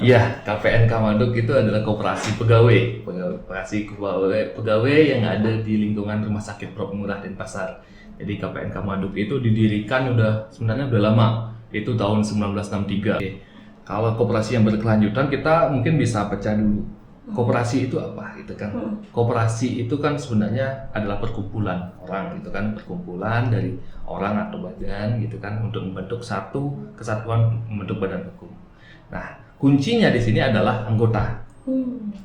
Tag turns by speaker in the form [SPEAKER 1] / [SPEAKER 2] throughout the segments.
[SPEAKER 1] Iya, KPN Kamaduk itu adalah koperasi pegawai yang ada di lingkungan Rumah Sakit Prof Murah Denpasar. Jadi KPN Kamaduk itu didirikan sebenarnya udah lama, itu tahun 1963. Oke. Kalau koperasi yang berkelanjutan kita mungkin bisa pecah dulu. Koperasi itu apa gitu kan? Koperasi itu kan sebenarnya adalah perkumpulan orang gitu kan, perkumpulan dari orang atau badan gitu kan untuk membentuk satu kesatuan, membentuk badan hukum. Nah, kuncinya di sini adalah anggota,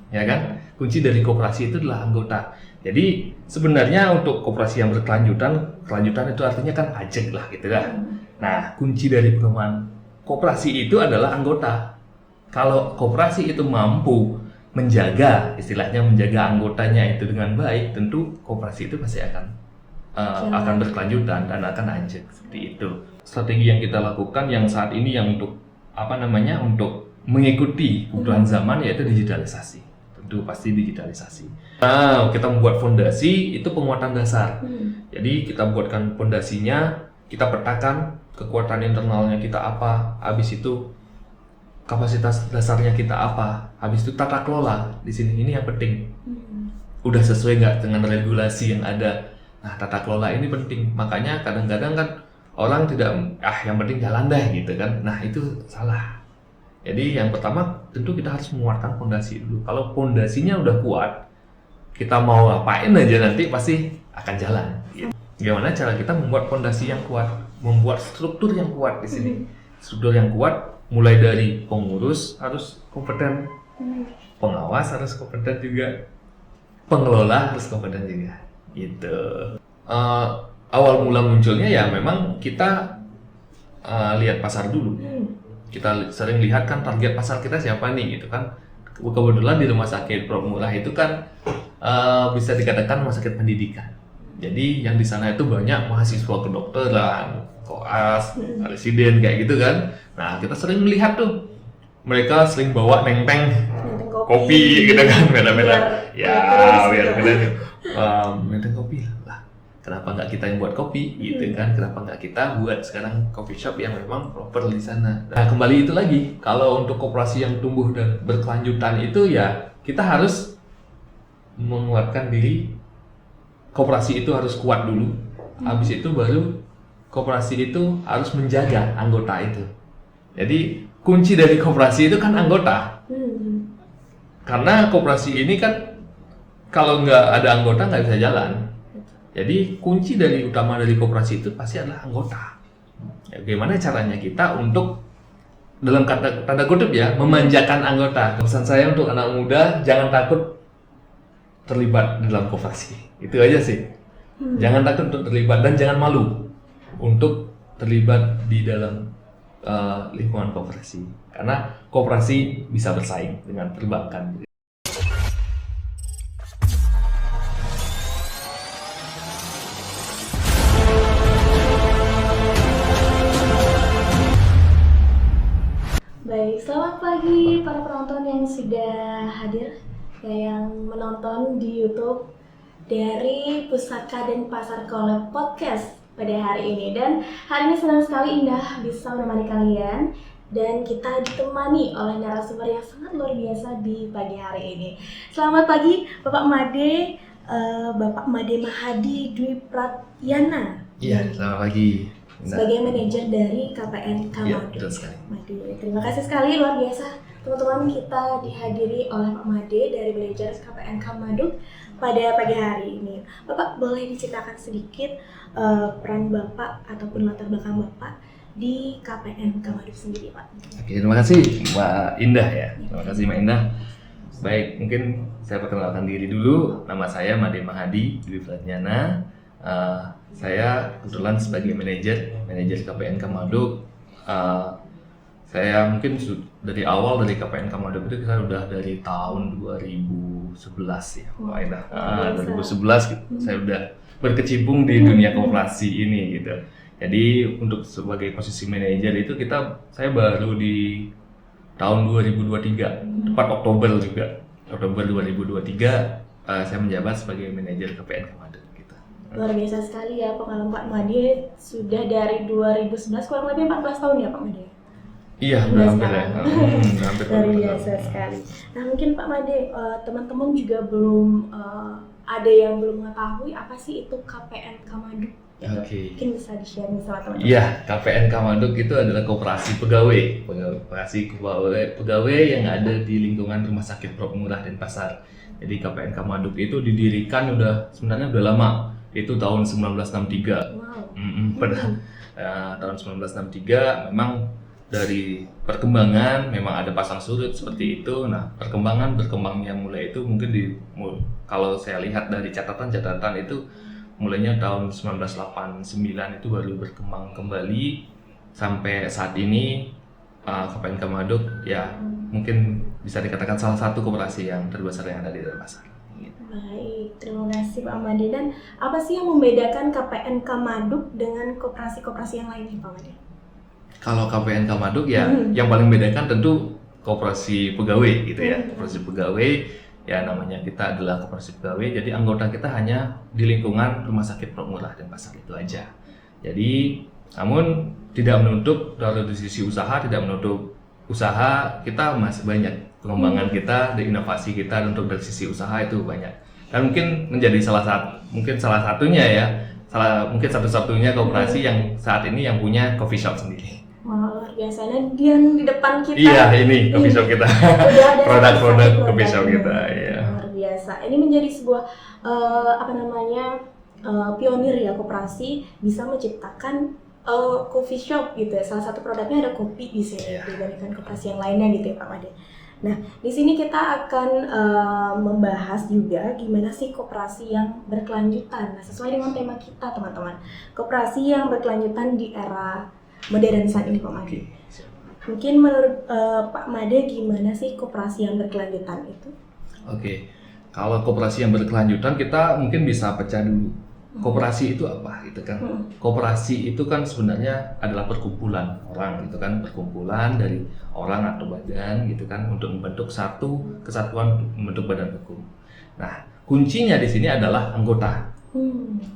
[SPEAKER 1] ya kan? Kunci dari koperasi itu adalah anggota. Jadi sebenarnya untuk koperasi yang kelanjutan itu artinya kan ajak lah gitu kan. Nah, kunci dari pengembangan koperasi itu adalah anggota. Kalau koperasi itu mampu istilahnya menjaga anggotanya itu dengan baik, tentu koperasi itu pasti akan berkelanjutan dan akan ajak seperti itu. Strategi yang kita lakukan yang saat ini yang untuk mengikuti kebutuhan zaman yaitu digitalisasi. Tentu pasti digitalisasi. Nah, kita membuat fondasi itu penguatan dasar. Jadi kita buatkan fondasinya, kita petakan kekuatan internalnya kita apa, habis itu kapasitas dasarnya kita apa, habis itu tata kelola di sini ini yang penting. Udah sesuai nggak dengan regulasi yang ada? Nah, tata kelola ini penting. Makanya kadang-kadang kan orang tidak yang penting jalan deh gitu kan. Nah, itu salah. Jadi yang pertama tentu kita harus menguatkan fondasi dulu. Kalau fondasinya udah kuat, kita mau ngapain aja nanti pasti akan jalan. Gimana cara kita membuat fondasi yang kuat, membuat struktur yang kuat di sini. Struktur yang kuat mulai dari pengurus harus kompeten, pengawas harus kompeten juga, pengelola harus kompeten juga. Gitu. Awal mula munculnya ya memang kita lihat pasar dulu. Kita sering lihat kan target pasar kita siapa nih gitu kan. Kebetulan di Rumah Sakit Prof Murah itu kan bisa dikatakan rumah sakit pendidikan. Jadi yang di sana itu banyak mahasiswa kedokteran, koas, residen kayak gitu kan. Nah, kita sering melihat tuh mereka sering bawa nenteng kopi gitu kan, beda-beda. Biar keren. Nenteng kopi lah. Kenapa nggak kita yang buat kopi gitu kan? Kenapa nggak kita buat sekarang coffee shop yang memang proper di sana? Nah, kembali itu lagi, kalau untuk koperasi yang tumbuh dan berkelanjutan itu ya kita harus menguatkan diri. Koperasi itu harus kuat dulu. Habis itu baru koperasi itu harus menjaga anggota itu. Jadi kunci dari koperasi itu kan anggota. Karena koperasi ini kan kalau nggak ada anggota nggak bisa jalan. Jadi kunci utama dari koperasi itu pasti adalah anggota. Ya, bagaimana caranya kita untuk dalam tanda kutip ya memanjakan anggota. Pesan saya untuk anak muda jangan takut terlibat dalam koperasi. Itu aja sih. Jangan takut untuk terlibat dan jangan malu untuk terlibat di dalam lingkungan koperasi. Karena koperasi bisa bersaing dengan perbankan.
[SPEAKER 2] Baik, selamat pagi para penonton yang sudah hadir yang menonton di YouTube dari Pusaka Denpasar Collab Podcast pada hari ini. Dan hari ini senang sekali Indah bisa menemani kalian dan kita ditemani oleh narasumber yang sangat luar biasa di pagi hari ini. Selamat pagi Bapak Made, Bapak Made Mahadi Dwi Pratyana.
[SPEAKER 1] Iya, selamat pagi.
[SPEAKER 2] Sebagai manajer dari KPN Kamaduk.
[SPEAKER 1] Ya,
[SPEAKER 2] Terima kasih sekali, luar biasa teman-teman, kita dihadiri oleh Pak Made dari manajer KPN Kamaduk pada pagi hari ini. Bapak boleh diceritakan sedikit peran Bapak ataupun latar belakang Bapak di KPN Kamaduk sendiri, Pak?
[SPEAKER 1] Oke, terima kasih Mbak Indah ya. Terima kasih Mbak Indah. Baik, mungkin saya perkenalkan diri dulu. Nama saya Made Mahadi Dwi Pratyana. Saya kebetulan sebagai manajer KPN Kamaduk. Saya mungkin dari awal dari KPN Kamaduk itu kita udah dari tahun 2011 ya, Mbak Indah. 2011 gitu. Saya udah berkecimpung di dunia koperasi ini gitu. Jadi untuk sebagai posisi manajer itu saya baru di tahun 2023, tepat Oktober 2023 saya menjabat sebagai manajer KPN Kamaduk.
[SPEAKER 2] Luar biasa sekali ya pengalaman Pak Made, sudah dari 2011 kurang lebih 14 tahun ya Pak Made?
[SPEAKER 1] Iya, udah hampir ya. Hampir
[SPEAKER 2] Luar
[SPEAKER 1] 2
[SPEAKER 2] biasa
[SPEAKER 1] tahun.
[SPEAKER 2] sekali. Nah mungkin Pak Made, teman-teman juga belum ada yang belum mengetahui apa sih itu KPN Kamaduk. Gitu.
[SPEAKER 1] Oke.
[SPEAKER 2] Mungkin bisa di-share nih sama teman-teman.
[SPEAKER 1] Iya, KPN Kamaduk itu adalah koperasi pegawai yang ada di lingkungan Rumah Sakit Prof Murah Denpasar. Jadi KPN Kamaduk itu didirikan sebenarnya udah lama. Itu tahun 1963.
[SPEAKER 2] Wow.
[SPEAKER 1] Pada tahun 1963 memang dari perkembangan memang ada pasang surut seperti itu. Nah, berkembangnya mulai itu mungkin kalau saya lihat dari catatan itu mulainya tahun 1989 itu baru berkembang kembali sampai saat ini. KPN Kamaduk ya mungkin bisa dikatakan salah satu koperasi yang terbesar yang ada di Denpasar.
[SPEAKER 2] Baik, terima kasih Pak Made. Dan apa sih yang membedakan KPN Kamaduk dengan koperasi-koperasi yang lainnya Pak Made?
[SPEAKER 1] Kalau KPN Kamaduk ya yang paling membedakan tentu koperasi pegawai gitu ya. Koperasi pegawai ya namanya kita adalah koperasi pegawai, jadi anggota kita hanya di lingkungan Rumah Sakit Prof Murah Denpasar itu aja. Jadi namun tidak menutup dari sisi usaha, kita masih banyak pengembangan kita dan inovasi kita untuk dari sisi usaha itu banyak. Dan mungkin menjadi salah satunya satu-satunya koperasi yang saat ini yang punya coffee shop sendiri.
[SPEAKER 2] Wah, luar biasanya dan di depan kita.
[SPEAKER 1] Iya, ini coffee shop kita.
[SPEAKER 2] Udah ada
[SPEAKER 1] Produk-produk coffee shop kita, iya.
[SPEAKER 2] Luar biasa. Ini menjadi sebuah pionir ya, koperasi bisa menciptakan coffee shop gitu ya. Salah satu produknya ada kopi di sini dibandingkan koperasi yang lainnya gitu ya Pak Made. Nah, di sini kita akan membahas juga gimana sih koperasi yang berkelanjutan. Nah, sesuai dengan tema kita teman-teman, koperasi yang berkelanjutan di era modern saat ini Pak Made. Mungkin menurut Pak Made gimana sih koperasi yang berkelanjutan itu?
[SPEAKER 1] Oke, kalau koperasi yang berkelanjutan kita mungkin bisa pecah dulu. Koperasi itu apa gitu kan? Koperasi itu kan sebenarnya adalah perkumpulan orang gitu kan, perkumpulan dari orang atau badan gitu kan untuk membentuk satu kesatuan membentuk badan hukum. Nah, kuncinya di sini adalah anggota.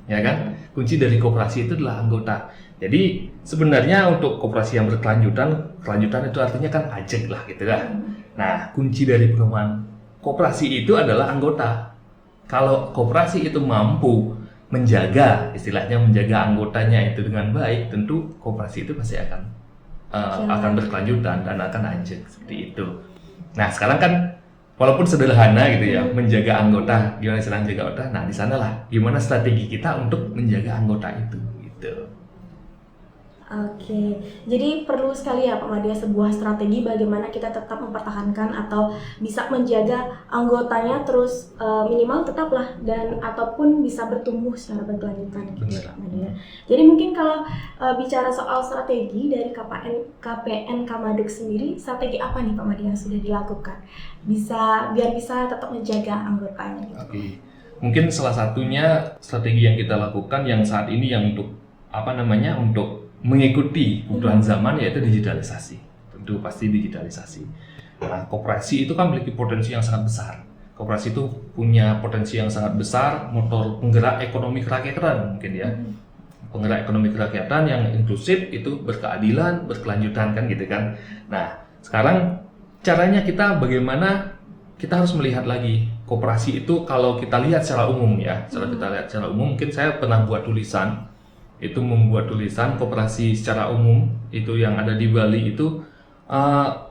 [SPEAKER 1] Ya kan? Kunci dari koperasi itu adalah anggota. Jadi sebenarnya untuk koperasi yang kelanjutan itu artinya kan ajak lah gitu kan. Nah, kunci dari pengembangan koperasi itu adalah anggota. Kalau koperasi itu mampu menjaga anggotanya itu dengan baik, tentu koperasi itu pasti akan berkelanjutan dan akan ajak seperti itu. Nah, sekarang kan walaupun sederhana gitu ya, menjaga anggota, gimana cara menjaga anggota? Nah, di sanalah gimana strategi kita untuk menjaga anggota itu gitu.
[SPEAKER 2] Oke, jadi perlu sekali ya Pak Made sebuah strategi bagaimana kita tetap mempertahankan atau bisa menjaga anggotanya terus minimal tetaplah dan ataupun bisa bertumbuh secara berkelanjutan gitu ya Pak Made. Jadi mungkin kalau bicara soal strategi dari KPN Kamaduk sendiri, strategi apa nih Pak Made yang sudah dilakukan biar bisa tetap menjaga anggotanya gitu?
[SPEAKER 1] Oke. Mungkin salah satunya strategi yang kita lakukan yang saat ini yang untuk mengikuti kebutuhan zaman yaitu digitalisasi. Tentu pasti digitalisasi. Nah, koperasi itu kan memiliki potensi yang sangat besar. Koperasi itu punya potensi yang sangat besar, motor penggerak ekonomi kerakyatan mungkin ya. Penggerak ekonomi kerakyatan yang inklusif itu berkeadilan, berkelanjutan kan gitu kan. Nah, sekarang caranya bagaimana kita harus melihat lagi koperasi itu kalau kita lihat secara umum ya. Secara umum mungkin saya pernah membuat tulisan koperasi secara umum itu yang ada di Bali itu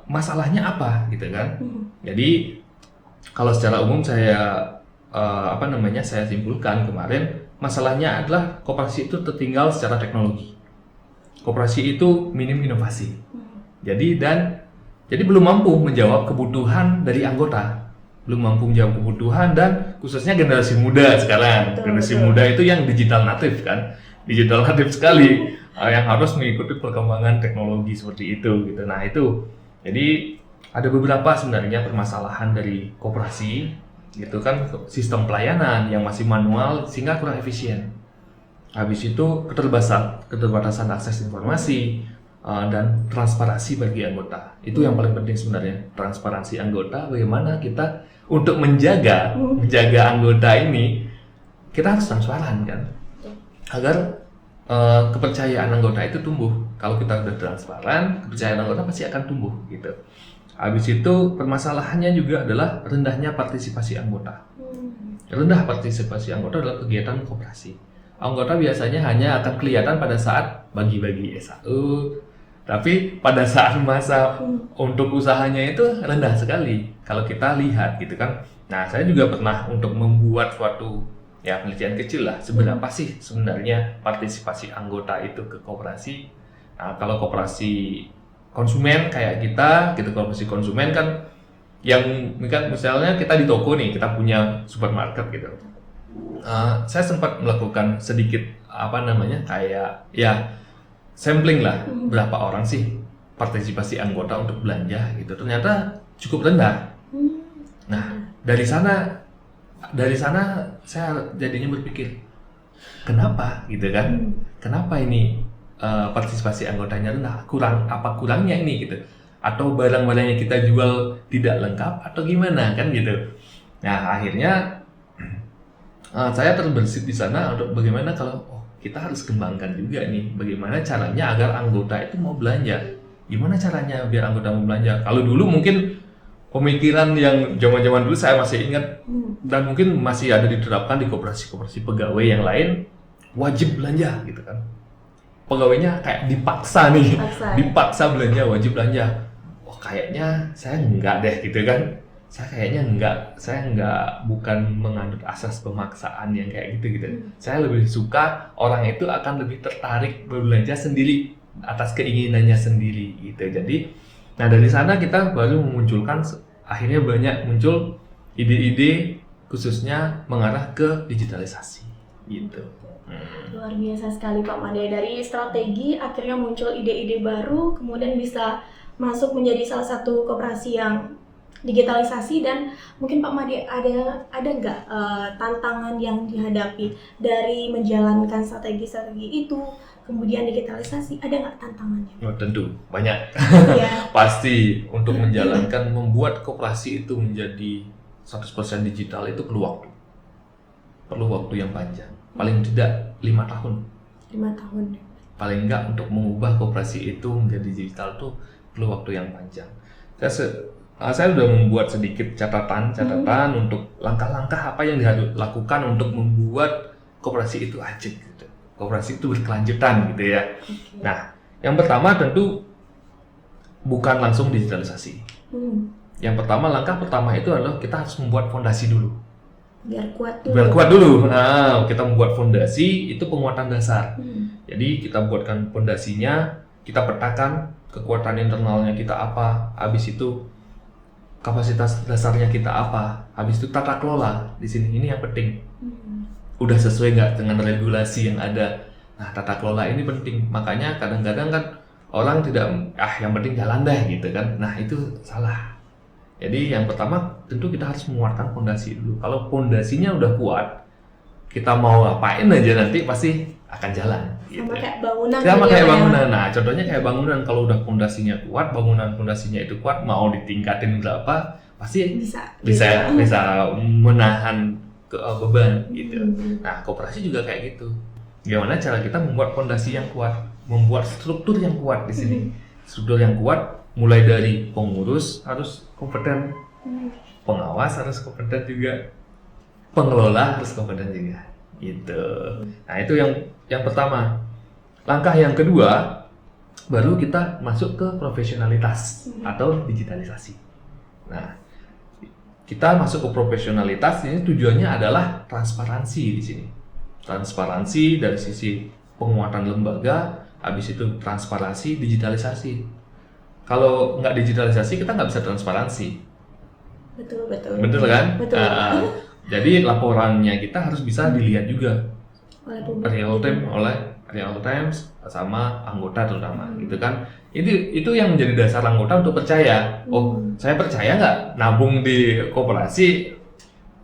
[SPEAKER 1] masalahnya apa gitu kan. Jadi kalau secara umum saya simpulkan kemarin masalahnya adalah koperasi itu tertinggal secara teknologi. Koperasi itu minim inovasi. Jadi belum mampu menjawab kebutuhan dari anggota. Belum mampu menjawab kebutuhan dan khususnya generasi muda sekarang. Generasi muda itu yang digital native kan. Digital native sekali yang harus mengikuti perkembangan teknologi seperti itu gitu. Nah, itu. Jadi ada beberapa sebenarnya permasalahan dari koperasi gitu kan, sistem pelayanan yang masih manual sehingga kurang efisien. Habis itu keterbatasan akses informasi dan transparansi bagi anggota. Itu yang paling penting sebenarnya, transparansi anggota. Bagaimana kita untuk menjaga anggota ini kita harus transparan kan, agar kepercayaan anggota itu tumbuh. Kalau kita udah transparan, kepercayaan anggota pasti akan tumbuh gitu. Habis itu permasalahannya juga adalah rendahnya partisipasi anggota. Rendah partisipasi anggota adalah kegiatan koperasi. Anggota biasanya hanya akan kelihatan pada saat bagi-bagi SAU, tapi pada saat masa untuk usahanya itu rendah sekali kalau kita lihat gitu kan. Nah, saya juga pernah untuk membuat suatu penelitian kecil lah, seberapa sih sebenarnya partisipasi anggota itu ke koperasi. Nah, kalau koperasi konsumen kayak kita gitu, koperasi konsumen kan yang kan misalnya kita di toko nih, kita punya supermarket gitu. Saya sempat melakukan sedikit kayak sampling lah, berapa orang sih partisipasi anggota untuk belanja gitu. Ternyata cukup rendah. Nah, dari sana saya jadinya berpikir, kenapa gitu kan? Kenapa ini partisipasi anggotanya rendah? Kurangnya ini gitu? Atau barang-barang yang kita jual tidak lengkap atau gimana kan gitu? Nah, akhirnya saya terbersit di sana untuk bagaimana kalau kita harus kembangkan juga nih, bagaimana caranya agar anggota itu mau belanja. Gimana caranya biar anggota mau belanja? Kalau dulu mungkin pemikiran yang zaman-zaman dulu saya masih ingat dan mungkin masih ada diterapkan di koperasi-koperasi pegawai yang lain, wajib belanja gitu kan. Pegawainya kayak dipaksa nih, dipaksa belanja, wajib belanja. Kayaknya saya enggak deh gitu kan. Saya bukan menganut asas pemaksaan yang kayak gitu. Saya lebih suka orang itu akan lebih tertarik berbelanja sendiri atas keinginannya sendiri gitu. Jadi, nah dari sana kita baru memunculkan, akhirnya banyak muncul ide-ide khususnya mengarah ke digitalisasi gitu.
[SPEAKER 2] Luar biasa sekali Pak Made, dari strategi akhirnya muncul ide-ide baru, kemudian bisa masuk menjadi salah satu koperasi yang digitalisasi. Dan mungkin Pak Made ada nggak tantangan yang dihadapi dari menjalankan strategi itu, kemudian digitalisasi, ada nggak tantangannya?
[SPEAKER 1] Oh, tentu banyak.
[SPEAKER 2] Iya.
[SPEAKER 1] Pasti untuk menjalankan, membuat koperasi itu menjadi 100% digital itu perlu waktu yang panjang, paling tidak 5 tahun. 5 tahun. Paling enggak untuk mengubah koperasi itu menjadi digital tuh perlu waktu yang panjang. Saya sudah membuat sedikit catatan untuk langkah-langkah apa yang dilakukan untuk membuat koperasi itu ajak gitu. Koperasi itu berkelanjutan gitu ya. Nah, yang pertama tentu bukan langsung digitalisasi. Langkah pertama itu adalah kita harus membuat fondasi dulu. Biar kuat dulu. Nah, kita membuat fondasi itu penguatan dasar. Jadi kita buatkan fondasinya, kita petakan kekuatan internalnya kita apa, habis itu kapasitas dasarnya kita apa, habis itu tata kelola di sini ini yang penting. Udah sesuai nggak dengan regulasi yang ada? Nah, tata kelola ini penting. Makanya kadang-kadang kan orang tidak yang penting jalan deh gitu kan. Nah, itu salah. Jadi yang pertama tentu kita harus menguatkan fondasi dulu. Kalau fondasinya udah kuat, kita mau ngapain aja nanti pasti akan jalan. Gitu. Sama kayak bangunan. Nah, contohnya kayak bangunan, kalau udah fondasinya kuat, fondasinya itu kuat, mau ditingkatin berapa, pasti bisa menahan beban gitu. Nah, koperasi juga kayak gitu. Gimana cara kita membuat fondasi yang kuat, membuat struktur yang kuat di sini. Struktur yang kuat mulai dari pengurus harus kompeten, pengawas harus kompeten juga, pengelola harus kompeten juga. Gitu. Nah, itu yang pertama. Langkah yang kedua, baru kita masuk ke profesionalitas atau digitalisasi. Nah, kita masuk ke profesionalitas ini tujuannya adalah transparansi di sini. Transparansi dari sisi penguatan lembaga, habis itu transparansi, digitalisasi. Kalau nggak digitalisasi, kita nggak bisa transparansi. Betul kan? Betul. Jadi laporannya kita harus bisa dilihat juga real time sama anggota terutama gitu kan. Itu yang menjadi dasar anggota untuk percaya. Oh, saya percaya nggak nabung di koperasi,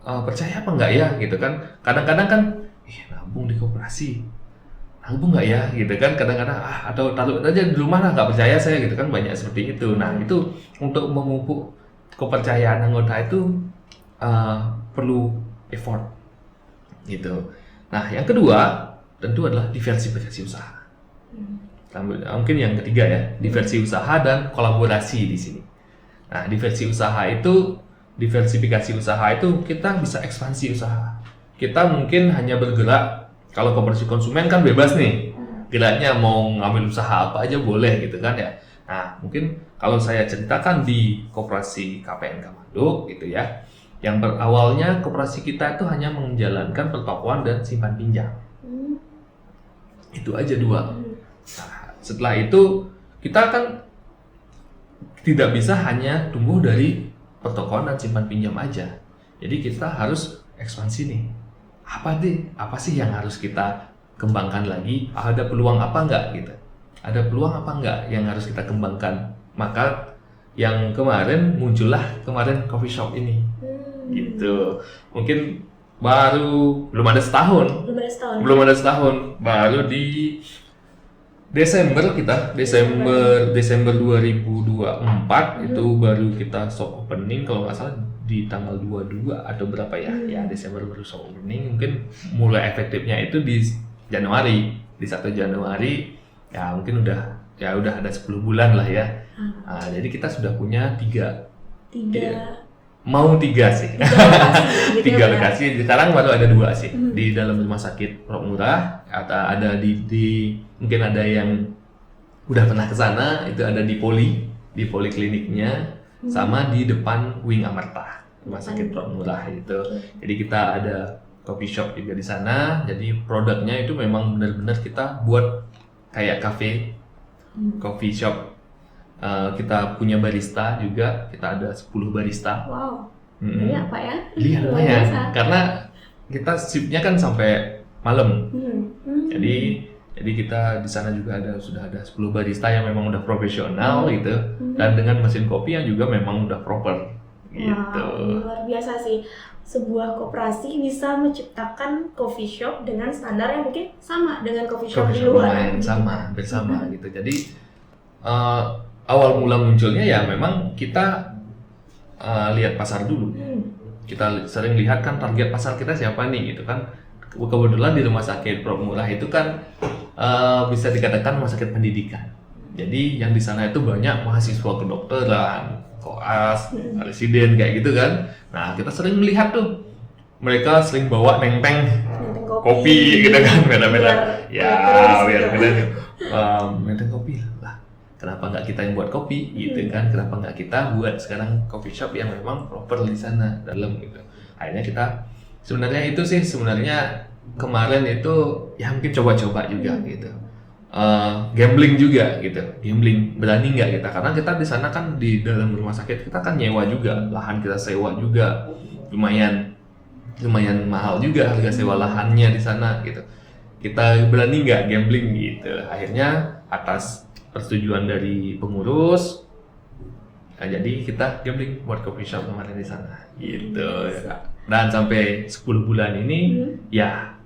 [SPEAKER 1] percaya apa nggak ya gitu kan. Kadang-kadang kan nabung di koperasi, nabung nggak ya gitu kan. Kadang-kadang atau taruh aja di rumah lah, nggak percaya saya gitu kan, banyak seperti itu. Nah, itu untuk memupuk kepercayaan anggota itu perlu effort gitu. Nah, yang kedua tentu adalah diversifikasi usaha. Mungkin yang ketiga ya, diversifikasi usaha dan kolaborasi di sini. Nah, diversifikasi usaha itu kita bisa ekspansi usaha. Kita mungkin hanya bergerak, kalau koperasi konsumen kan bebas nih, geraknya mau ngambil usaha apa aja boleh gitu kan ya. Nah, mungkin kalau saya ceritakan di koperasi KPN Kamaduk gitu ya, yang berawalnya koperasi kita itu hanya menjalankan pertokoan dan simpan pinjam. Itu aja 2. Nah, setelah itu kita kan tidak bisa hanya tumbuh dari pertokoan dan simpan pinjam aja. Jadi kita harus ekspansi nih. Apa sih yang harus kita kembangkan lagi? Ada peluang apa enggak gitu? Ada peluang apa enggak yang harus kita kembangkan? Maka yang muncullah coffee shop ini. Gitu. Mungkin belum ada setahun. Baru di Desember 2024 itu baru kita soft opening, kalau nggak salah di tanggal 22 atau berapa ya. Ya Desember baru soft opening. Mungkin mulai efektifnya itu di 1 Januari ya, mungkin udah ada 10 bulan lah ya. Nah, jadi kita sudah punya 3 mau 3 sih. 3 lokasi. Sekarang baru ada 2 sih. Di dalam rumah sakit Prok Murah, atau ada di mungkin ada yang udah pernah ke sana, itu ada di polikliniknya, sama di depan Wing Amarta, rumah sakit Prok Murah itu. Jadi kita ada coffee shop juga di sana. Jadi produknya itu memang benar-benar kita buat kayak cafe, coffee shop. Kita punya barista juga, kita ada 10 barista.
[SPEAKER 2] Wow, ini apa ya?
[SPEAKER 1] Iya, lumayan. Karena kita shiftnya kan sampai malam. Jadi kita di sana juga sudah ada 10 barista yang memang udah profesional gitu, dan dengan mesin kopi yang juga memang udah proper gitu.
[SPEAKER 2] Wow, luar biasa sih. Sebuah koperasi bisa menciptakan coffee shop dengan standar yang mungkin sama dengan coffee shop di luar.
[SPEAKER 1] Hampir sama gitu. Jadi awal mula munculnya ya memang kita lihat pasar dulu. Kita sering lihat kan target pasar kita siapa nih gitu kan. Kebetulan di rumah sakit Prok Murah itu kan bisa dikatakan rumah sakit pendidikan. Jadi yang di sana itu banyak mahasiswa kedokteran, koas, residen kayak gitu kan. Nah, kita sering melihat tuh mereka sering bawa nenteng kopi gitu kan, beda-beda. Biar keren. Nenteng kopi lah. Kenapa nggak kita yang buat kopi gitu kan? Kenapa nggak kita buat sekarang coffee shop yang memang proper di sana dalam gitu? Akhirnya kita sebenarnya kemarin itu ya mungkin coba-coba juga gitu, gambling juga gitu, berani nggak kita? Karena kita di sana kan di dalam rumah sakit kita kan nyewa juga, lahan kita sewa juga, lumayan mahal juga harga sewa lahannya di sana gitu. Kita berani nggak gambling gitu? Akhirnya atas persetujuan dari pengurus, nah, jadi kita gambling buat coffee shop kemarin di sana gitu. Dan sampai 10 bulan ini ya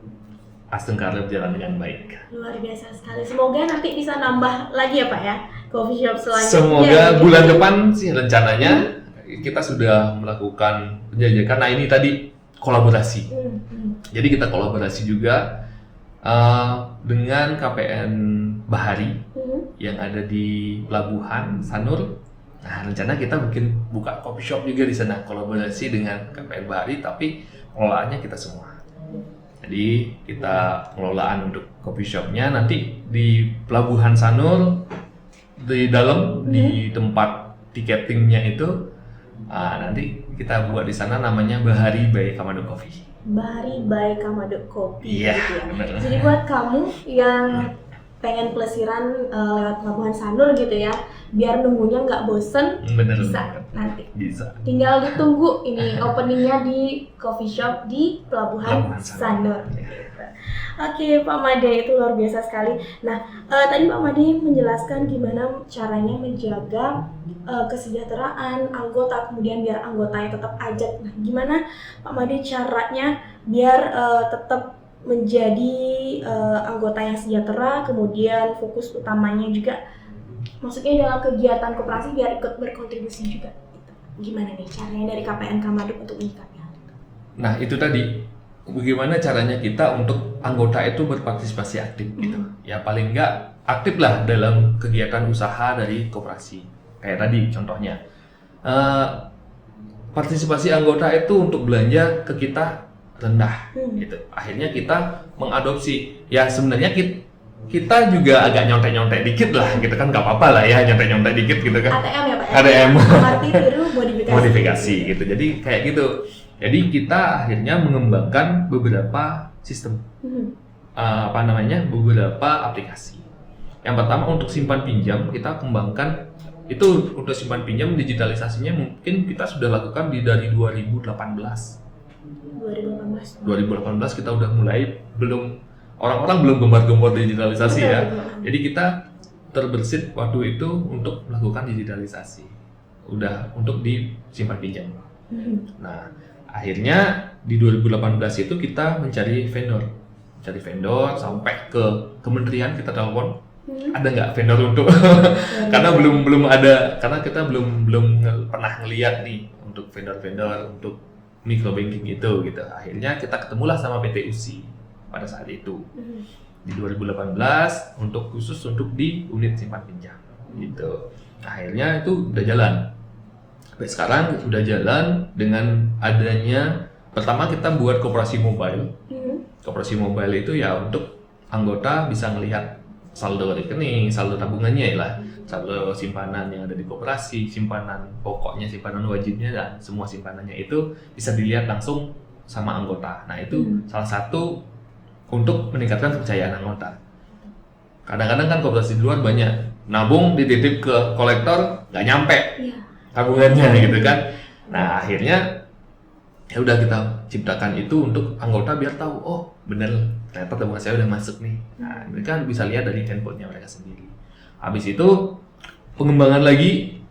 [SPEAKER 1] Astengkara berjalan dengan baik.
[SPEAKER 2] Luar biasa sekali. Semoga nanti bisa nambah lagi ya Pak ya, coffee shop selanjutnya.
[SPEAKER 1] Semoga bulan depan sih rencananya kita sudah melakukan penjajakan. Nah, ini tadi kolaborasi. Jadi kita kolaborasi juga dengan KPN Bahari yang ada di Pelabuhan Sanur. Nah, rencana kita mungkin buka coffee shop juga di sana, kolaborasi dengan KPN Bahari, tapi pengelolaannya kita semua. Jadi kita pengelolaan untuk coffee shopnya nanti di Pelabuhan Sanur, di dalam di tempat tiketingnya itu, nanti kita buat di sana namanya Bahari by Kamaduk Coffee.
[SPEAKER 2] Bahari by Kamaduk Coffee.
[SPEAKER 1] Iya.
[SPEAKER 2] Gitu ya. Jadi buat kamu yang pengen pelesiran lewat Pelabuhan Sanur gitu ya, biar nunggunya nggak bosen, bisa nanti.
[SPEAKER 1] Bisa.
[SPEAKER 2] Tinggal ditunggu ini openingnya di coffee shop di Pelabuhan Sanur. Oke, Pak Made, itu luar biasa sekali. Nah, tadi Pak Made menjelaskan gimana caranya menjaga kesejahteraan anggota, kemudian biar anggotanya tetap ajak. Nah, gimana Pak Made caranya biar tetap menjadi anggota yang sejahtera, kemudian fokus utamanya juga, maksudnya dalam kegiatan koperasi biar ikut berkontribusi juga. Gimana nih caranya dari KPN Kamaduk untuk menyikapi hal itu?
[SPEAKER 1] Nah, itu tadi bagaimana caranya kita untuk anggota itu berpartisipasi aktif gitu. Ya paling nggak aktif lah dalam kegiatan usaha dari koperasi. Kayak tadi contohnya, partisipasi anggota itu untuk belanja ke kita rendah gitu. Akhirnya kita mengadopsi, ya sebenarnya kita juga agak nyontek-nyontek dikit lah gitu kan, nggak apa-apa lah ya nyontek-nyontek dikit gitu kan.
[SPEAKER 2] ATM ya Pak?
[SPEAKER 1] ATM.
[SPEAKER 2] Arti tiru
[SPEAKER 1] modifikasi gitu. Jadi kayak gitu. Jadi kita akhirnya mengembangkan beberapa sistem, beberapa aplikasi. Yang pertama untuk simpan pinjam kita kembangkan. Itu untuk simpan pinjam digitalisasinya mungkin kita sudah lakukan dari 2018 kita udah mulai, orang-orang belum gembar-gembor digitalisasi ya. Jadi kita terbersit waktu itu untuk melakukan digitalisasi. Udah untuk disimpan pinjam. Nah, akhirnya di 2018 itu kita mencari vendor sampai ke kementerian kita telepon. Ada nggak vendor untuk karena belum ada, karena kita belum pernah ngeliat nih untuk vendor untuk micro banking itu gitu. Akhirnya kita ketemulah sama PT USI pada saat itu di 2018 khusus untuk di unit simpan pinjam gitu. Akhirnya itu udah jalan. Sampai sekarang udah jalan dengan adanya, pertama kita buat koperasi mobile. Koperasi mobile itu ya untuk anggota bisa ngelihat saldo rekening, saldo tabungannya lah, saldo simpanan yang ada di koperasi, simpanan pokoknya, simpanan wajibnya, dan semua simpanannya itu bisa dilihat langsung sama anggota. Nah itu salah satu untuk meningkatkan kepercayaan anggota. Kadang-kadang kan koperasi di luar banyak nabung dititip ke kolektor nggak nyampe tabungannya gitu kan. Nah akhirnya ya udah kita ciptakan itu untuk anggota biar tahu, oh bener ternyata tabungan saya udah masuk nih. Nah mereka bisa lihat dari handphonenya mereka sendiri. Habis itu pengembangan lagi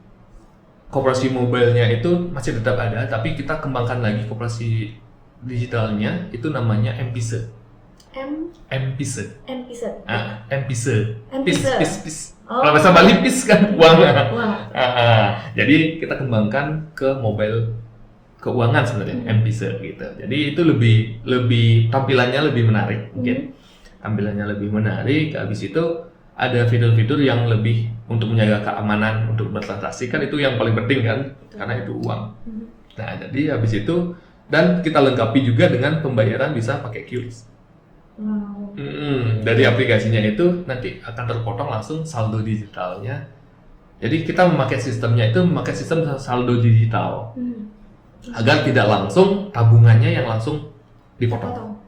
[SPEAKER 1] koperasi mobile-nya itu masih tetap ada, tapi kita kembangkan lagi koperasi digitalnya, itu namanya M-Pise. Kalau bahasa Bali pis kan uang. Jadi kita kembangkan ke mobile keuangan sebenarnya, M-Pise gitu. Jadi itu lebih tampilannya lebih menarik mungkin. Tampilannya lebih menarik. Habis itu ada fitur-fitur yang lebih untuk menjaga keamanan, untuk bertransaksi kan itu yang paling penting kan, karena itu uang. Nah, jadi habis itu dan kita lengkapi juga dengan pembayaran bisa pakai QRIS. Dari aplikasinya itu nanti akan terpotong langsung saldo digitalnya. Jadi kita memakai sistemnya itu memakai sistem saldo digital. Agar tidak langsung tabungannya yang langsung dipotong.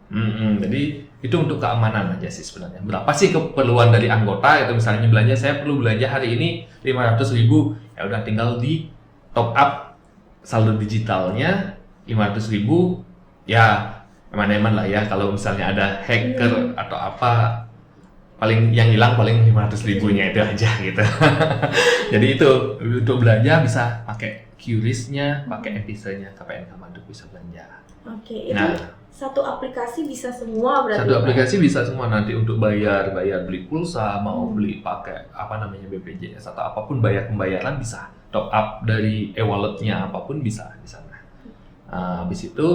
[SPEAKER 1] Jadi itu untuk keamanan aja sih sebenarnya. Berapa sih keperluan dari anggota itu, misalnya belanja, saya perlu belanja hari ini 500.000, ya udah tinggal di top up saldo digitalnya 500.000, ya eman-eman lah ya, kalau misalnya ada hacker atau apa, paling yang hilang paling 500.000-nya itu aja gitu. Jadi itu untuk belanja bisa pakai QRIS-nya, pakai M-Pise-nya, KPN Kamaduk bisa belanja.
[SPEAKER 2] Oke, itu satu aplikasi bisa semua berarti?
[SPEAKER 1] Satu aplikasi bisa semua, nanti untuk bayar beli pulsa, mau beli pakai BPJS atau apapun, bayar pembayaran bisa, top up dari e-wallet-nya apapun bisa di sana. Habis itu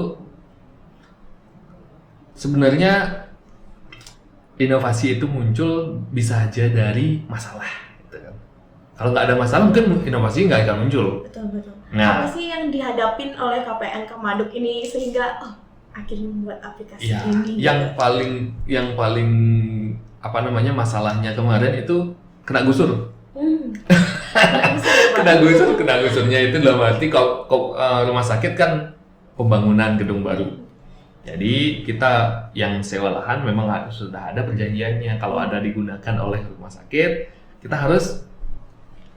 [SPEAKER 1] sebenarnya inovasi itu muncul bisa aja dari masalah, gitu kan. Kalau nggak ada masalah mungkin inovasi nggak akan muncul.
[SPEAKER 2] Betul.
[SPEAKER 1] Nah,
[SPEAKER 2] apa sih yang dihadapin oleh KPN Kamaduk ini sehingga akhirnya membuat aplikasi ini?
[SPEAKER 1] Yang paling masalahnya kemarin itu kena gusur. Kena gusurnya itu dalam arti rumah sakit kan pembangunan gedung baru. Jadi kita yang sewa lahan memang sudah ada perjanjiannya, kalau ada digunakan oleh rumah sakit kita harus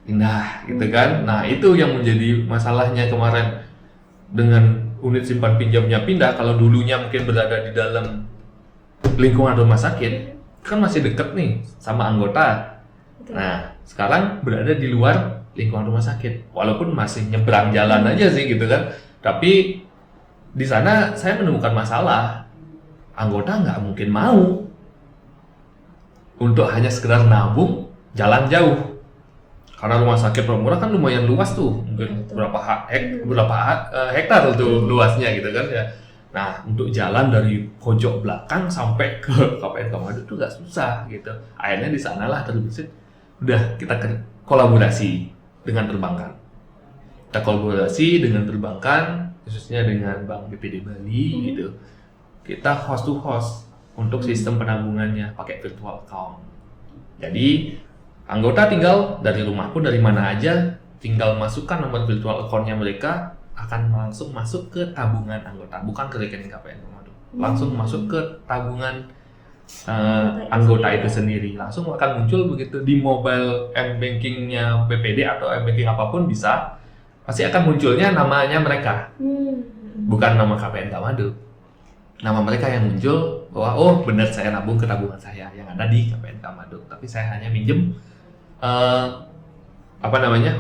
[SPEAKER 1] pindah gitu kan. Nah itu yang menjadi masalahnya kemarin, dengan unit simpan pinjamnya pindah. Kalau dulunya mungkin berada di dalam lingkungan rumah sakit kan masih dekat nih sama anggota. Nah sekarang berada di luar lingkungan rumah sakit, walaupun masih nyebrang jalan aja sih gitu kan, tapi di sana saya menemukan masalah. Anggota nggak mungkin mau untuk hanya sekedar nabung jalan jauh, karena rumah sakit Promura kan lumayan luas tuh, mungkin berapa hektar tuh luasnya gitu kan ya. Nah, untuk jalan dari pojok belakang sampai ke KPN Kamado itu nggak susah gitu. Akhirnya di sanalah terbesit, udah kita kolaborasi dengan perbankan. Kita kolaborasi dengan perbankan, khususnya dengan Bank BPD Bali gitu. Kita host to host untuk sistem penabungannya pakai virtual account. Jadi anggota tinggal dari rumah pun dari mana aja, tinggal masukkan nomor virtual account-nya mereka, akan langsung masuk ke tabungan anggota, bukan ke rekening KPN Kamado. Langsung masuk ke tabungan anggota itu sendiri. Langsung akan muncul begitu di mobile m-banking-nya BPD atau m-banking apapun bisa, pasti akan munculnya namanya mereka. Bukan nama KPN Kamado. Nama mereka yang muncul bahwa oh benar saya nabung ke tabungan saya yang ada di KPN Kamado, tapi saya hanya minjem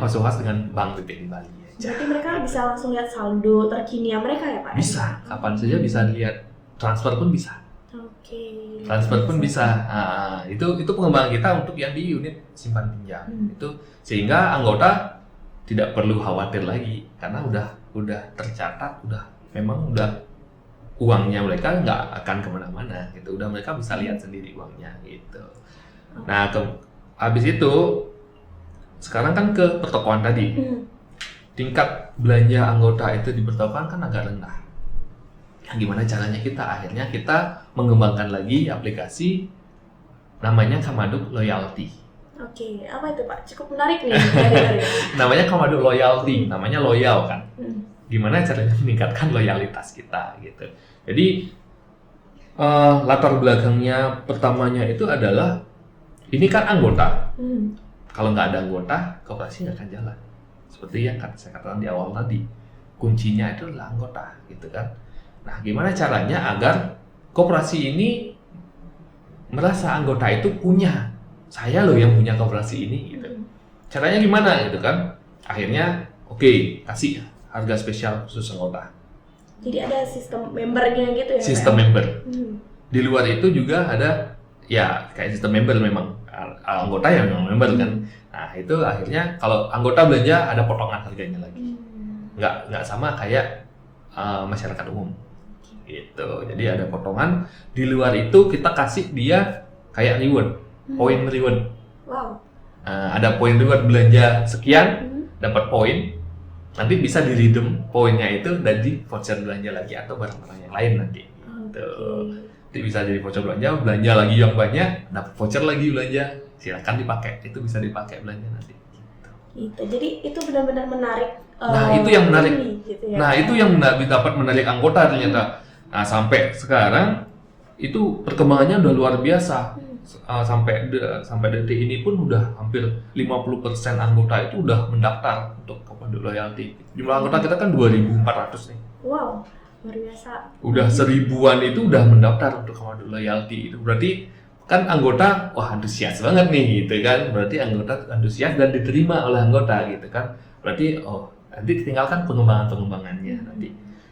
[SPEAKER 1] host dengan Bank BPD Bali.
[SPEAKER 2] Jadi mereka bisa langsung lihat saldo terkini mereka ya Pak?
[SPEAKER 1] Bisa, kapan saja bisa lihat. Transfer pun bisa.
[SPEAKER 2] Oke.
[SPEAKER 1] Transfer pun bisa. Nah, itu pengembangan kita untuk yang di unit simpan pinjam. Itu sehingga anggota tidak perlu khawatir lagi karena udah tercatat, memang uangnya mereka nggak akan kemana-mana gitu. Udah mereka bisa lihat sendiri uangnya gitu. Nah, habis itu sekarang kan ke pertokoan tadi. Tingkat belanja anggota itu di pertokoan kan agak rendah. Nah, gimana caranya akhirnya kita mengembangkan lagi aplikasi namanya Kamado Loyalty.
[SPEAKER 2] Oke, apa itu Pak? Cukup menarik nih.
[SPEAKER 1] Namanya Kamado Loyalty, namanya loyal kan. Gimana caranya meningkatkan loyalitas kita gitu. Jadi latar belakangnya pertamanya itu adalah ini kan anggota. Kalau nggak ada anggota, koperasi nggak akan jalan. Seperti yang saya katakan di awal tadi, kuncinya itu adalah anggota, gitu kan. Nah, gimana caranya agar koperasi ini merasa anggota itu punya, saya loh yang punya koperasi ini, gitu. Caranya gimana, gitu kan? Akhirnya, oke, kasih harga spesial khusus anggota.
[SPEAKER 2] Jadi ada sistem membernya gitu ya?
[SPEAKER 1] Sistem member. Di luar itu juga ada, ya kayak sistem member memang. Anggota yang member kan. Nah, itu akhirnya kalau anggota belanja ada potongan harganya lagi. Nggak sama kayak masyarakat umum. Gitu. Jadi ada potongan. Di luar itu kita kasih dia kayak reward, poin reward.
[SPEAKER 2] Wow.
[SPEAKER 1] Ada poin reward belanja sekian, dapat poin. Nanti bisa di-redeem poinnya itu dari voucher belanja lagi atau barang-barang yang lain nanti. Gitu. Nanti bisa jadi voucher belanja lagi yang banyak, dapat voucher lagi belanja. Silakan dipakai, itu bisa dipakai belanja nanti.
[SPEAKER 2] Gitu. Jadi itu benar-benar menarik.
[SPEAKER 1] Nah, itu yang menarik.
[SPEAKER 2] Gitu ya,
[SPEAKER 1] nah, itu yang dapat menarik anggota ternyata. Nah, sampai sekarang itu perkembangannya udah luar biasa. Sampai detik ini pun udah hampir 50% anggota itu udah mendaftar untuk Kamado Loyalty. Jumlah anggota kita kan 2.400 nih.
[SPEAKER 2] Wow, luar biasa.
[SPEAKER 1] Udah 1000-an itu udah mendaftar untuk Kamado Loyalty. Itu berarti kan anggota, wah antusias banget nih gitu kan. Berarti anggota antusias dan diterima oleh anggota gitu kan. Berarti nanti tinggalkan pengembangannya nanti.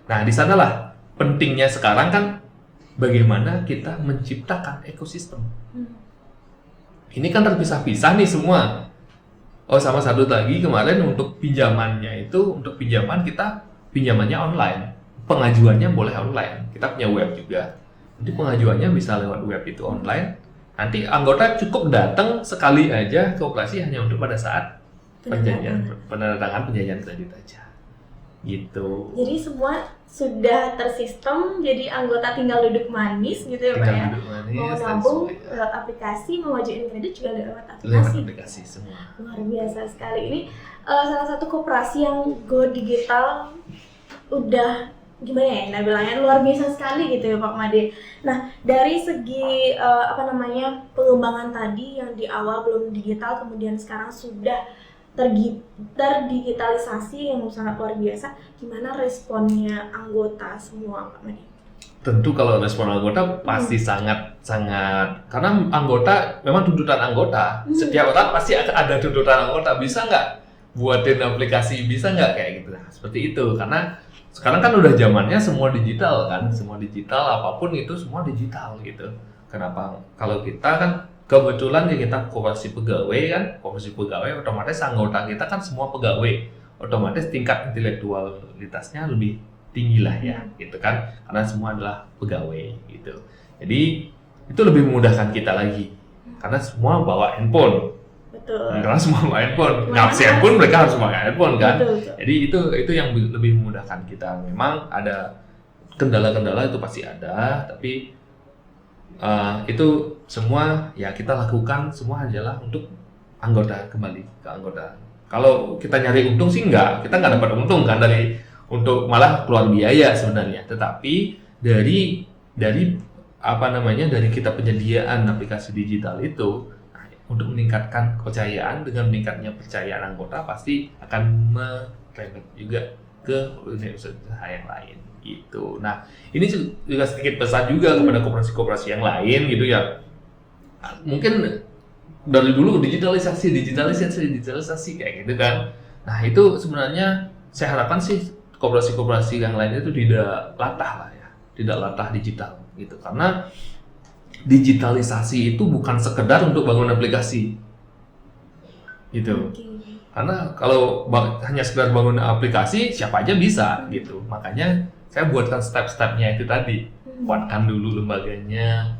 [SPEAKER 1] Nah, di sanalah pentingnya sekarang kan bagaimana kita menciptakan ekosistem. Ini kan terpisah-pisah nih semua. Sama satu lagi kemarin untuk pinjamannya itu, untuk pinjamannya online. Pengajuannya boleh online. Kita punya web juga. Jadi pengajuannya bisa lewat web itu online. Nanti anggota cukup datang sekali aja ke operasi hanya untuk pada saat penandatangan perjanjian kredit aja. Gitu. Jadi
[SPEAKER 2] semua sudah tersistem, jadi anggota tinggal duduk manis gitu ya Pak ya. Mau nabung lewat aplikasi, mau ngajuin kredit juga lewat aplikasi.
[SPEAKER 1] Lewat aplikasi semua.
[SPEAKER 2] Luar biasa sekali. Ini salah satu koperasi yang go digital udah gimana ya, nah bilangnya luar biasa sekali gitu ya Pak Made. Nah, dari segi pengembangan tadi yang di awal belum digital, kemudian sekarang sudah terdigitalisasi yang sangat luar biasa, gimana responnya anggota semua Pak Made?
[SPEAKER 1] Tentu kalau respon anggota pasti sangat karena anggota memang tuntutan anggota. Setiap orang pasti ada tuntutan anggota, bisa nggak buatin aplikasi, bisa nggak kayak gitu. Nah, seperti itu karena sekarang kan udah zamannya semua digital kan, semua digital, apapun itu semua digital gitu. Kenapa? Kalau kita kan kebetulan ya kita koperasi pegawai kan, otomatis anggota kita kan semua pegawai, otomatis tingkat intelektualitasnya lebih tinggi lah ya, gitu kan, karena semua adalah pegawai gitu. Jadi itu lebih memudahkan kita lagi, karena semua bawa handphone.
[SPEAKER 2] Betul.
[SPEAKER 1] Karena semua bawa handphone, ngabsen pun mereka harus pakai handphone kan.
[SPEAKER 2] Betul.
[SPEAKER 1] Jadi itu yang lebih memudahkan kita. Memang ada kendala-kendala itu pasti ada, tapi itu semua ya kita lakukan semua adalah untuk anggota, kembali ke anggota. Kalau kita nyari untung sih kita nggak dapat untung kan untuk malah keluar biaya sebenarnya. Tetapi dari kita penyediaan aplikasi digital itu, untuk meningkatkan kepercayaan, dengan meningkatnya percayaan anggota pasti akan merembet juga ke unit usaha yang lain gitu. Nah, ini juga sedikit pesan juga kepada koperasi-koperasi yang lain gitu ya. Mungkin dari dulu digitalisasi kayak gitu kan. Nah, itu sebenarnya saya harapkan sih koperasi-koperasi yang lain itu tidak latah digital gitu. Karena digitalisasi itu bukan sekedar untuk bangun aplikasi gitu. Karena kalau hanya sekedar bangun aplikasi, siapa aja bisa gitu. Makanya saya buatkan step-stepnya itu tadi. Kuatkan dulu lembaganya,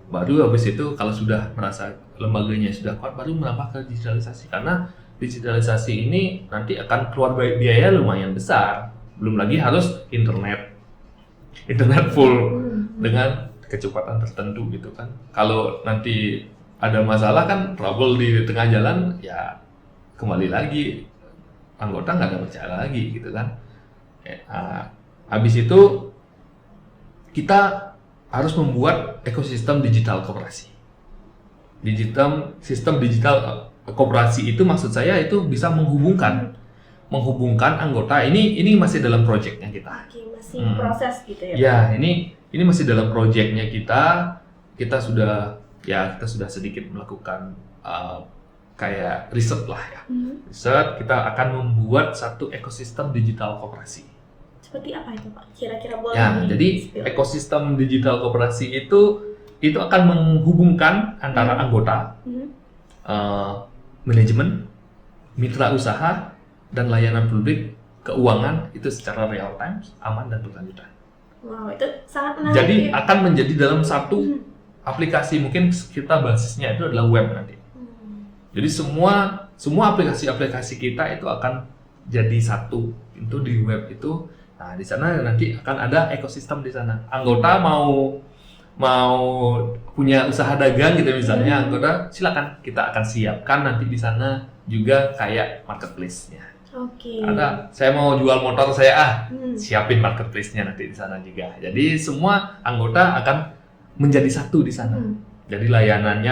[SPEAKER 1] baru habis itu kalau sudah merasa lembaganya sudah kuat, baru menambah ke digitalisasi. Karena digitalisasi ini nanti akan keluar biaya lumayan besar. Belum lagi harus internet full dengan kecepatan tertentu gitu kan. Kalau nanti ada masalah kan, trouble di tengah jalan, ya kembali lagi anggota nggak ada percaya lagi gitu kan. Habis itu kita harus membuat ekosistem digital koperasi. Sistem digital koperasi itu maksud saya itu bisa menghubungkan anggota. Ini masih dalam proyeknya kita.
[SPEAKER 2] Oke, masih proses gitu ya.
[SPEAKER 1] Ya, ini masih dalam proyeknya kita. Kita sudah sedikit melakukan kayak riset lah ya. Riset, kita akan membuat satu ekosistem digital koperasi.
[SPEAKER 2] Seperti apa itu Pak? Kira-kira boleh
[SPEAKER 1] jadi ekosistem digital koperasi itu akan menghubungkan antara anggota, manajemen, mitra usaha, dan layanan publik keuangan itu secara real time, aman dan berkelanjutan.
[SPEAKER 2] Wow, itu sangat menarik.
[SPEAKER 1] Jadi akan menjadi dalam satu aplikasi, mungkin kita basisnya itu adalah web nanti. Jadi semua aplikasi-aplikasi kita itu akan jadi satu itu di web itu. Nah, di sana nanti akan ada ekosistem di sana. Anggota mau punya usaha dagang gitu misalnya, anggota silakan, kita akan siapkan nanti di sana juga kayak marketplace-nya.
[SPEAKER 2] Oke.
[SPEAKER 1] Ada, saya mau jual motor saya, siapin marketplace-nya nanti di sana juga. Jadi semua anggota akan menjadi satu di sana. Jadi layanan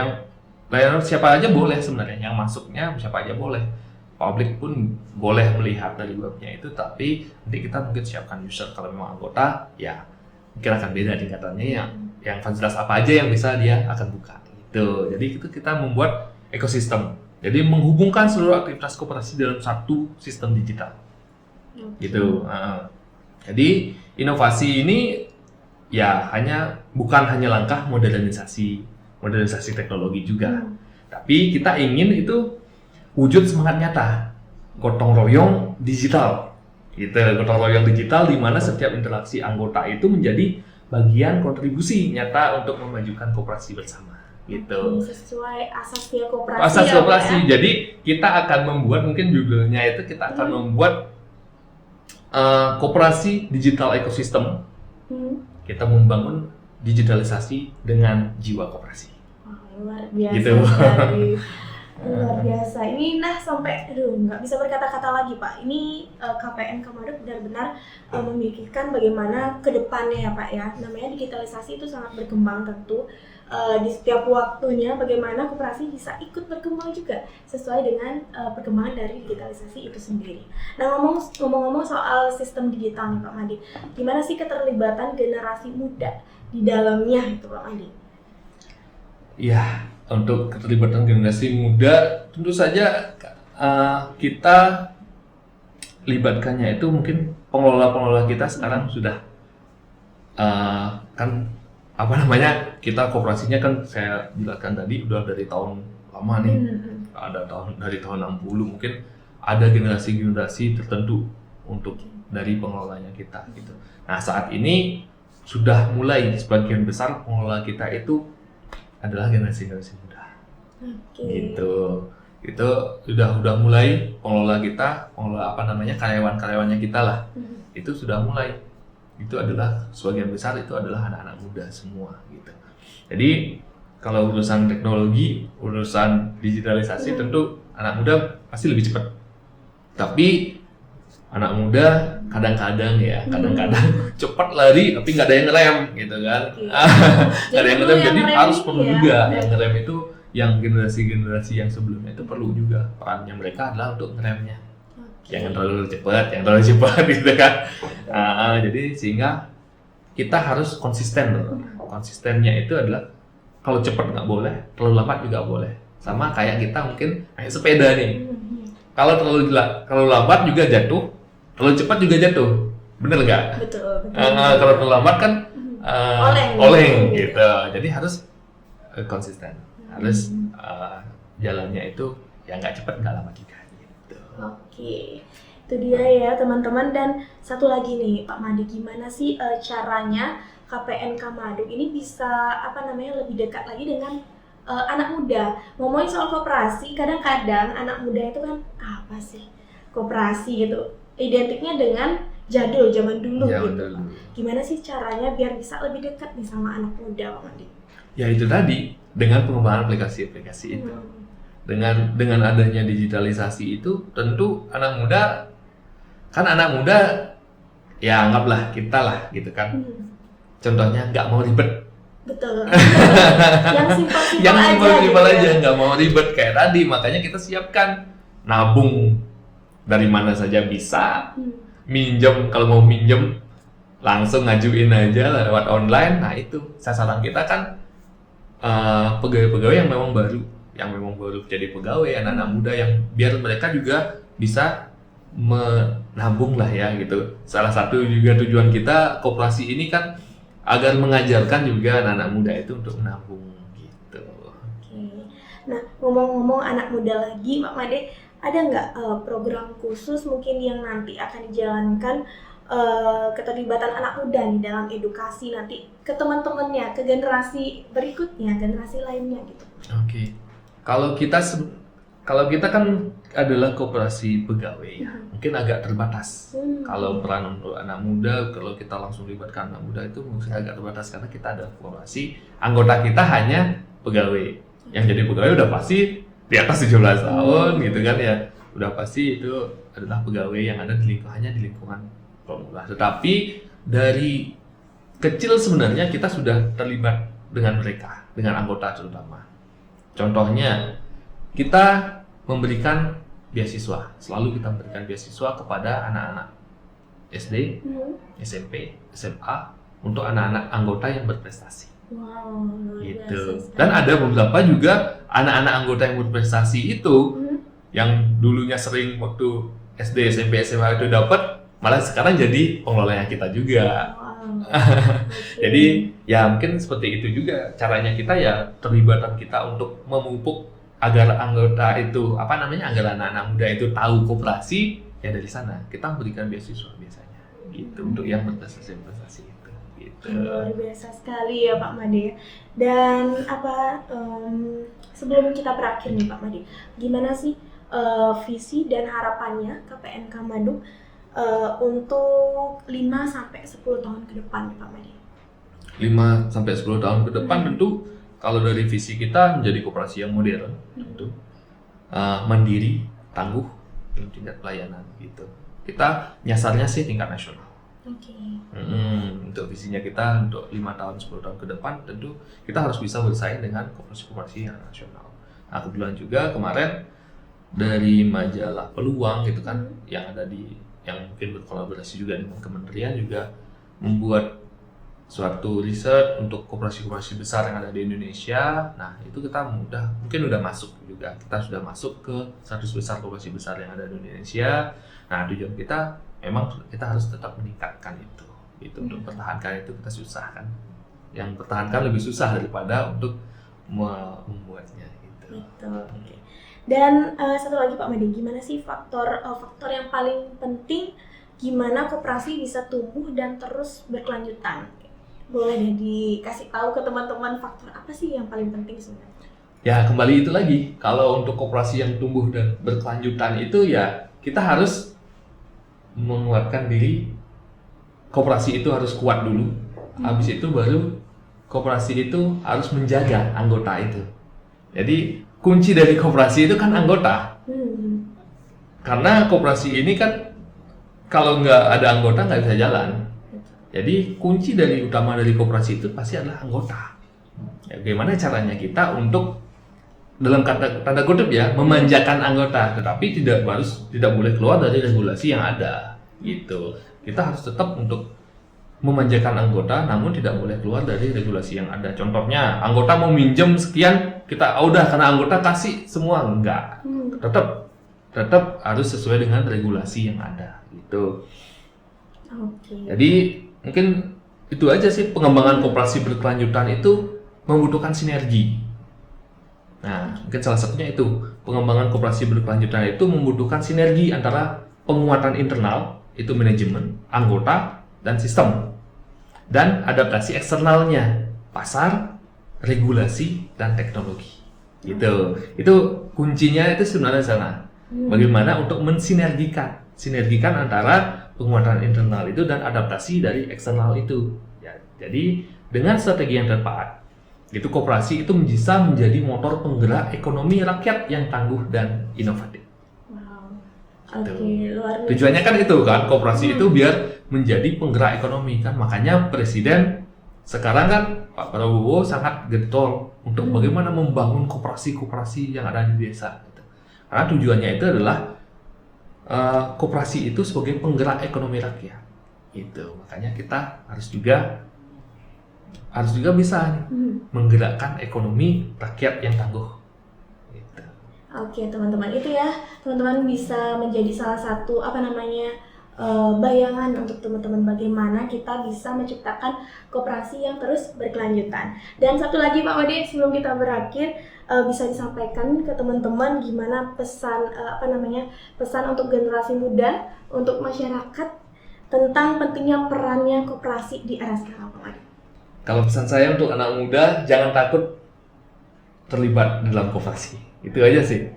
[SPEAKER 1] siapa aja boleh sebenarnya, yang masuknya siapa aja boleh. Publik pun boleh melihat dari webnya itu, tapi nanti kita mungkin siapkan user. Kalau memang anggota, ya mungkin akan beda tingkatannya, yang fasilitas apa aja yang bisa dia akan buka gitu. Jadi itu kita membuat ekosistem. Jadi menghubungkan seluruh aktivitas koperasi dalam satu sistem digital. Gitu. Jadi inovasi ini ya bukan hanya langkah modernisasi teknologi juga. Tapi kita ingin itu wujud semangat nyata, gotong royong digital. Gitu, gotong royong digital di mana setiap interaksi anggota itu menjadi bagian kontribusi nyata untuk memajukan koperasi bersama. Gitu.
[SPEAKER 2] Sesuai asasnya koperasi.
[SPEAKER 1] Asas koperasi. Ya? Jadi kita akan membuat, mungkin judulnya itu kita akan membuat koperasi digital ekosistem. Kita membangun digitalisasi dengan jiwa koperasi.
[SPEAKER 2] Luar biasa.
[SPEAKER 1] Gitu.
[SPEAKER 2] Luar biasa. Ini sampai nggak bisa berkata-kata lagi Pak. Ini KPN Kamaruk benar-benar memikirkan bagaimana kedepannya ya Pak ya. Namanya digitalisasi itu sangat berkembang tentu. Di setiap waktunya bagaimana koperasi bisa ikut berkembang juga sesuai dengan perkembangan dari digitalisasi itu sendiri. Nah, ngomong-ngomong soal sistem digital nih Pak Madi, gimana sih keterlibatan generasi muda di dalamnya itu Pak Madi?
[SPEAKER 1] Ya, untuk keterlibatan generasi muda tentu saja kita libatkannya itu mungkin pengelola kita sekarang sudah kita koperasinya kan saya jelaskan tadi udah dari tahun lama nih, dari tahun 60 mungkin ada generasi tertentu untuk dari pengelolanya kita gitu. Nah saat ini sudah mulai sebagian besar pengelola kita itu adalah generasi muda. Gitu. Itu udah mulai pengelola kita, karyawan-karyawannya kita lah. Itu sudah mulai. Itu adalah sebagian besar itu adalah anak-anak muda semua gitu. Jadi kalau urusan teknologi, urusan digitalisasi tentu anak muda pasti lebih cepat. Tapi anak muda kadang-kadang cepat lari tapi nggak ada yang ngerem gitu kan. Nggak ada yang ngerem, jadi harus perlu juga yang ngerem itu. Yang generasi-generasi yang sebelumnya itu perlu juga perannya mereka adalah untuk ngeremnya. Jangan terlalu cepat gitu kan. Jadi sehingga kita harus konsisten. Konsistennya itu adalah kalau cepat nggak boleh, terlalu lambat juga boleh. Sama kayak kita mungkin naik sepeda nih. Kalau terlalu lambat juga jatuh, terlalu cepat juga jatuh. Bener nggak?
[SPEAKER 2] Betul.
[SPEAKER 1] Kalau terlalu lambat kan oleng gitu. Jadi harus konsisten. Harus jalannya itu ya nggak cepat nggak lambat juga gitu.
[SPEAKER 2] Oke, itu dia ya teman-teman. Dan satu lagi nih Pak Made, gimana sih caranya KPNK Maduk ini bisa lebih dekat lagi dengan anak muda? Ngomongin soal koperasi, kadang-kadang anak muda itu kan apa sih koperasi gitu, identiknya dengan jadul zaman dulu gitu. Gimana sih caranya biar bisa lebih dekat nih sama anak muda Pak Made? Ya
[SPEAKER 1] itu tadi, dengan pengembangan aplikasi-aplikasi itu. Dengan adanya digitalisasi itu, tentu anak muda ya anggaplah kita lah gitu kan. Contohnya nggak mau ribet.
[SPEAKER 2] Betul. Yang simpel-simpel
[SPEAKER 1] aja, nggak mau ribet kayak tadi. Makanya kita siapkan nabung dari mana saja bisa. Minjem, kalau mau minjem langsung ngajuin aja lewat online. Nah itu sasaran kita kan pegawai-pegawai yang memang baru jadi pegawai, anak-anak muda yang biar mereka juga bisa menabung lah ya gitu. Salah satu juga tujuan kita koperasi ini kan agar mengajarkan juga anak-anak muda itu untuk menabung gitu.
[SPEAKER 2] Oke. Nah ngomong-ngomong anak muda lagi Pak Made, ada nggak program khusus mungkin yang nanti akan dijalankan keterlibatan anak muda nih dalam edukasi nanti ke teman-temannya, ke generasi berikutnya, generasi lainnya gitu?
[SPEAKER 1] Oke. Kalau kita kan adalah koperasi pegawai ya, mungkin agak terbatas. Kalau peran untuk anak muda, kalau kita langsung libatkan anak muda itu mungkin agak terbatas karena kita ada koperasi, anggota kita hanya pegawai. Yang jadi pegawai udah pasti di atas 17 tahun gitu kan ya, udah pasti itu adalah pegawai yang ada di lingkungan Promula. Tetapi dari kecil sebenarnya kita sudah terlibat dengan mereka, dengan anggota terutama. Contohnya, kita memberikan beasiswa. Selalu kita memberikan beasiswa kepada anak-anak SD, SMP, SMA untuk anak-anak anggota yang berprestasi.
[SPEAKER 2] Wow,
[SPEAKER 1] gitu. Dan ada beberapa juga anak-anak anggota yang berprestasi itu yang dulunya sering waktu SD, SMP, SMA itu dapat, malah sekarang jadi pengelolanya kita juga. Jadi ya mungkin seperti itu juga caranya kita ya, terlibatan kita untuk memupuk agar anggota itu agar anak-anak muda itu tahu koperasi ya, dari sana kita memberikan beasiswa biasanya gitu untuk yang berprestasi itu gitu.
[SPEAKER 2] Luar biasa sekali ya Pak Made. Dan sebelum kita berakhir nih Pak Made, gimana sih visi dan harapannya KPNK Maduk untuk 5-10 tahun ke depan Pak Made?
[SPEAKER 1] 5-10 tahun ke depan tentu kalau dari visi kita menjadi koperasi yang modern, tentu mandiri, tangguh, dan tingkat pelayanan gitu. Kita nyasarnya sih tingkat nasional. Untuk visinya kita untuk 5 tahun 10 tahun ke depan tentu kita harus bisa bersaing dengan koperasi-koperasi yang nasional. Nah kebetulan juga kemarin dari majalah Peluang gitu kan, yang mungkin berkolaborasi juga dengan kementerian juga membuat suatu riset untuk koperasi-koperasi besar yang ada di Indonesia. Nah itu kita mungkin udah masuk juga, kita sudah masuk ke 100 besar koperasi besar yang ada di Indonesia. Nah tujuan kita memang kita harus tetap meningkatkan itu untuk pertahankan itu kita susah kan, yang pertahankan lebih susah daripada untuk membuatnya gitu.
[SPEAKER 2] Betul. Dan satu lagi Pak Made, gimana sih faktor yang paling penting gimana koperasi bisa tumbuh dan terus berkelanjutan. Boleh deh dikasih tahu ke teman-teman faktor apa sih yang paling penting sebenarnya?
[SPEAKER 1] Ya kembali itu lagi, kalau untuk koperasi yang tumbuh dan berkelanjutan itu ya kita harus menguatkan diri. Koperasi itu harus kuat dulu, habis itu baru koperasi itu harus menjaga anggota itu. Jadi kunci dari koperasi itu kan anggota. Karena koperasi ini kan kalau nggak ada anggota nggak bisa jalan. Jadi kunci utama dari koperasi itu pasti adalah anggota. Ya, bagaimana caranya kita untuk dalam tanda kutip ya memanjakan anggota, tetapi tidak boleh keluar dari regulasi yang ada gitu. Kita harus tetap untuk memanjakan anggota, namun tidak boleh keluar dari regulasi yang ada. Contohnya anggota mau minjem sekian, kita udah karena anggota kasih semua, enggak. Tetap harus sesuai dengan regulasi yang ada gitu. Jadi mungkin itu aja sih, pengembangan koperasi berkelanjutan itu membutuhkan sinergi. Nah, mungkin salah satunya itu, pengembangan koperasi berkelanjutan itu membutuhkan sinergi antara penguatan internal, itu manajemen, anggota, dan sistem. Dan adaptasi eksternalnya, pasar, regulasi, dan teknologi. Gitu. Itu kuncinya itu sebenarnya sana. Bagaimana untuk sinergikan antara penguatan internal itu dan adaptasi dari eksternal itu. Ya, jadi dengan strategi yang tepat, itu koperasi itu bisa menjadi motor penggerak ekonomi rakyat yang tangguh dan inovatif.
[SPEAKER 2] Luar biasa.
[SPEAKER 1] Tujuannya kan itu kan, koperasi itu biar menjadi penggerak ekonomi kan. Makanya Presiden sekarang kan Pak Prabowo sangat getol untuk bagaimana membangun koperasi-koperasi yang ada di desa. Karena tujuannya itu adalah koperasi itu sebagai penggerak ekonomi rakyat. Itu makanya kita harus juga bisa menggerakkan ekonomi rakyat yang tangguh. Gitu.
[SPEAKER 2] Oke teman-teman, itu ya teman-teman bisa menjadi salah satu bayangan untuk teman-teman bagaimana kita bisa menciptakan koperasi yang terus berkelanjutan. Dan satu lagi Pak Made, sebelum kita berakhir, bisa disampaikan ke teman-teman gimana pesan untuk generasi muda, untuk masyarakat tentang pentingnya perannya koperasi di era sekarang Pak Made.
[SPEAKER 1] Kalau pesan saya untuk anak muda, jangan takut terlibat dalam koperasi. Itu aja sih.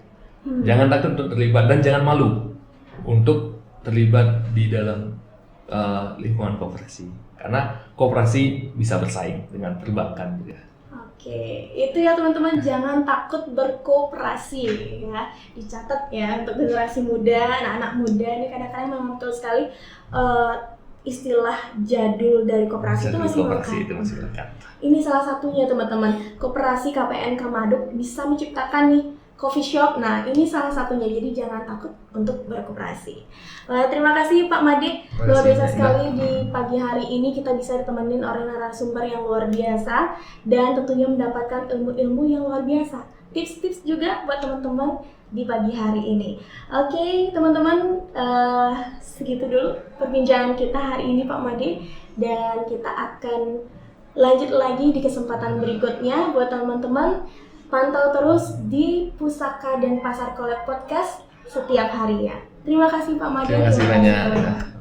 [SPEAKER 1] Jangan takut untuk terlibat dan jangan malu untuk terlibat di dalam lingkungan koperasi. Karena koperasi bisa bersaing dengan perbankan juga.
[SPEAKER 2] Oke, itu ya teman-teman, jangan takut berkooperasi ya. Dicatat ya untuk generasi muda, anak-anak muda ini kadang-kadang memang betul sekali istilah jadul dari koperasi itu masih melekat. Ini salah satunya teman-teman, koperasi KPN Kamaduk bisa menciptakan nih coffee shop. Nah, ini salah satunya. Jadi jangan takut untuk berkooperasi. Terima kasih Pak Made. Luar biasa sekali di pagi hari ini kita bisa ditemenin oleh narasumber yang luar biasa dan tentunya mendapatkan ilmu-ilmu yang luar biasa. Tips-tips juga buat teman-teman di pagi hari ini. Oke, teman-teman, segitu dulu perbincangan kita hari ini Pak Made, dan kita akan lanjut lagi di kesempatan berikutnya. Buat teman-teman, pantau terus di Pusaka dan Pasar Collab Podcast setiap harinya. Terima kasih Pak Made.
[SPEAKER 1] Terima kasih banyak.